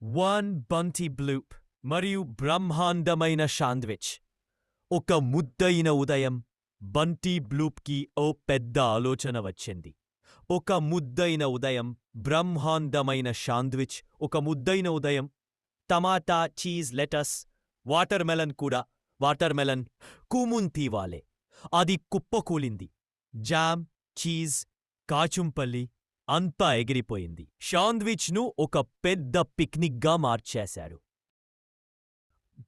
One Bunty Bloop మరియు బ్రహ్మాండమైన sandwich. ఒక ముద్దయిన ఉదయం బంటి బ్లూప్కి ఓ పెద్ద ఆలోచన వచ్చింది. ఒక ముద్దయిన ఉదయం బ్రహ్మాండమైన శాండ్విచ్. ఒక ముద్దయిన ఉదయం tomato, cheese, lettuce, watermelon కూడా. వాటర్ మెలన్ కూముంతీవాలే. అది కుప్పకూలింది. జామ్, చీజ్, కాచుంపల్లి అంతా ఎగిరిపోయింది. శాండ్విచ్ను ఒక పెద్ద పిక్నిక్గా మార్చేశాడు.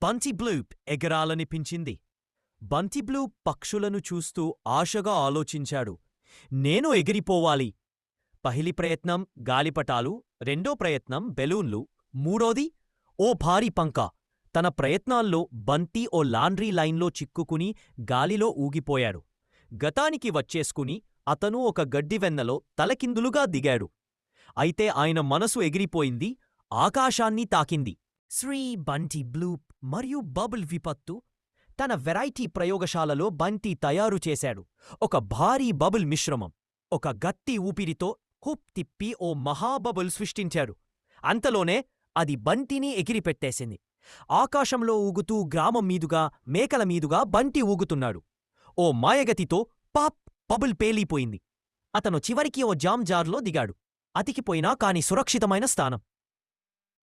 బంటి బ్లూప్ ఎగరాలనిపించింది. బంటి బ్లూప్ పక్షులను చూస్తూ ఆశగా ఆలోచించాడు. నేను ఎగిరిపోవాలి. పహిలి ప్రయత్నం గాలిపటాలు, రెండో ప్రయత్నం బెలూన్లు, మూడోది ఓ భారీ పంక. తన ప్రయత్నాల్లో బంటి ఓ లాండ్రీ లైన్లో చిక్కుకుని గాలిలో ఊగిపోయాడు. గతానికి వచ్చేసుకుని అతను ఒక గడ్డివెన్నలో తలకిందులుగా దిగాడు. అయితే ఆయన మనసు ఎగిరిపోయింది, ఆకాశాన్ని తాకింది. శ్రీ బంటి బ్లూప్ మరియు బబుల్ విపత్తు. తన వెరైటీ ప్రయోగశాలలో బంటి తయారు చేశాడు. ఒక భారీ బబుల్ మిశ్రమం. ఒక గట్టి ఊపిరితో హుప్ తిప్పి ఓ మహాబబుల్ సృష్టించాడు. అంతలోనే అది బంటిని ఎగిరిపెట్టేసింది. ఆకాశంలో ఊగుతూ గ్రామం మీదుగా, మేకల మీదుగా బంటి ఊగుతున్నాడు. ఓ మాయగతితో పాప్ బబుల్ పేలిపోయింది. అతను చివరికి ఓ జామ్ జార్లో దిగాడు. అతికిపోయినా కాని సురక్షితమైన స్థానం.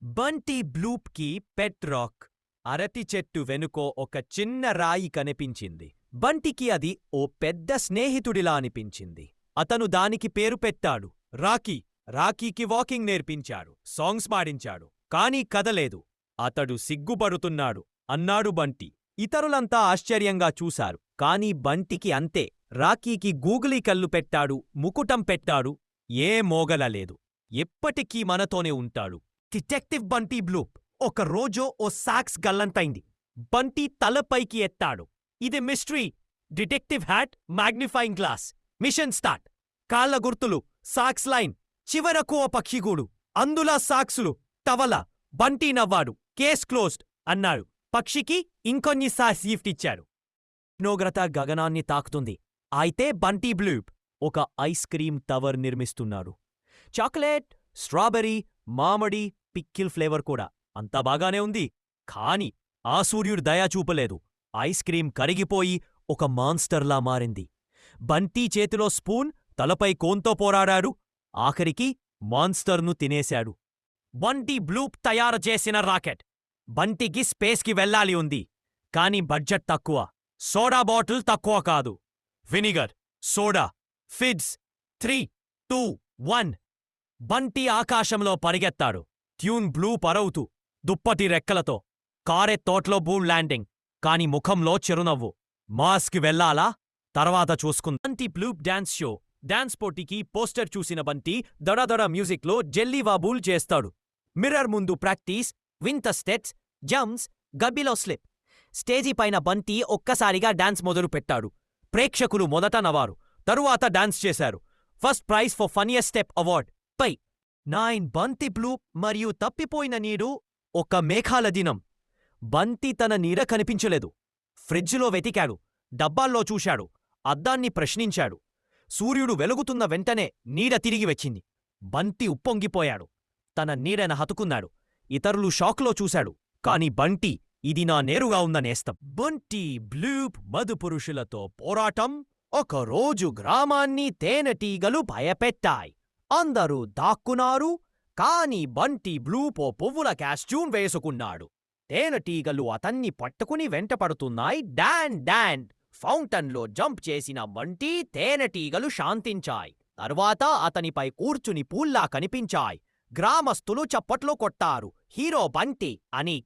బంటి బ్లూప్కి పెట్ రాక్. అరటి చెట్టు వెనుకో ఒక చిన్న రాయి కనిపించింది. బంటికి అది ఓ పెద్ద స్నేహితుడిలా అనిపించింది. అతను దానికి పేరు పెట్టాడు రాకీ. రాకీకి వాకింగ్ నేర్పించాడు, సాంగ్స్ పాడించాడు. కానీ కదలేదు. అతడు సిగ్గుపడుతున్నాడు అన్నాడు బంటి. ఇతరులంతా ఆశ్చర్యంగా చూశారు. కాని బంటికి అంతే. రాకీకి గూగులీ కళ్ళు పెట్టాడు, ముకుటం పెట్టాడు. ఏ మోగలలేదు. ఎప్పటికీ మనతోనే ఉంటాడు. Detective Bunty Bloop. ఒక రోజో ఓ సాక్స్ గల్లంతైంది. బంటి తలపైకి ఎత్తాడు. ఇది mystery. Detective hat, magnifying glass. Mission start. కాళ్ల గుర్తులు, సాక్స్ లైన్, చివరకు ఓ పక్షిగూడు. అందులా సాక్సులు, టవల. బంటి నవ్వాడు. కేస్ క్లోజ్డ్ అన్నాడు. పక్షికి ఇంకొన్ని సాక్స్ గిఫ్ట్ ఇచ్చాడు. ఉష్ణోగ్రత గగనాన్ని తాకుతుంది. అయితే బంటి బ్లూప్ ఒక ఐస్ క్రీం టవర్ నిర్మిస్తున్నాడు. చాక్లెట్, స్ట్రాబెర్రీ, మామిడి, పిక్కిల్ ఫ్లేవర్ కూడా. అంతా బాగానే ఉంది. కాని ఆ సూర్యుడు దయా చూపలేదు. ఐస్ క్రీం కరిగిపోయి ఒక మాన్స్టర్లా మారింది. బంటి చేతిలో స్పూన్, తలపై కోన్తో పోరాడాడు. ఆఖరికి మాన్స్టర్ను తినేశాడు. బంటి బ్లూప్ తయారు చేసిన రాకెట్. బంటికి స్పేస్కి వెళ్ళాలి ఉంది. కాని బడ్జెట్ తక్కువ. సోడా బాటిల్ తక్కువ కాదు. Vinegar, soda, fits. 3, 2, 1. బంటి ఆకాశంలో పరిగెత్తాడు. ట్యూన్ బ్లూప్ అరవుతూ, దుప్పటి రెక్కలతో. కారే తోటలో బూమ్ ల్యాండింగ్. కాని ముఖంలో చిరునవ్వు. మాస్కి వెళ్ళాలా? తర్వాత చూసుకుందాం. Bunty Bloop dance show. Dance పోటీకి పోస్టర్ చూసిన బంటి దడదడ మ్యూజిక్లో జెల్లీవాబూల్ చేస్తాడు. మిర్రర్ ముందు ప్రాక్టీస్, వింత స్టెప్స్, జంప్స్, గబ్బిలో స్లిప్. స్టేజీపైన బంటి ఒక్కసారిగా డాన్స్ మొదలుపెట్టాడు. ప్రేక్షకులు మొదట నవ్వారు, తరువాత డాన్స్ చేశారు. First prize for funniest step award పై 9 బంటి బ్లూప్ మరియు తప్పిపోయిన నీడు. ఒక మేఘాల దినం. బంటి తన నీడ కనిపించలేదు. ఫ్రిడ్జ్లో వెతికాడు, డబ్బాల్లో చూశాడు, అద్దాన్ని ప్రశ్నించాడు. సూర్యుడు వెలుగుతున్న వెంటనే నీడ తిరిగి వచ్చింది. బంటి ఉప్పొంగిపోయాడు. తన నీడన హతుకున్నాడు. ఇతరులు షాక్లో చూశాడు. కాని బంటి, ఇది నా నేరుగా ఉన్న నేస్తం. బంటి బ్లూప్ మధుపురుషులతో పోరాటం. ఒకరోజు గ్రామాన్ని తేనెటీగలు భయపెట్టాయి. అందరూ దాక్కున్నారు. కాని బంటి బ్లూప్ ఓ పువ్వుల కాస్ట్యూమ్ వేసుకున్నాడు. తేనెటీగలు అతన్ని పట్టుకుని వెంటపడుతున్నాయి. డాన్ డాన్. ఫౌంటన్లో జంప్ చేసిన బంటి తేనెటీగలు శాంతించాయి. తర్వాత అతనిపై కూర్చుని పూల్లా కనిపించాయి. గ్రామస్తులు చప్పట్లు కొట్టారు. హీరో బంటి అని.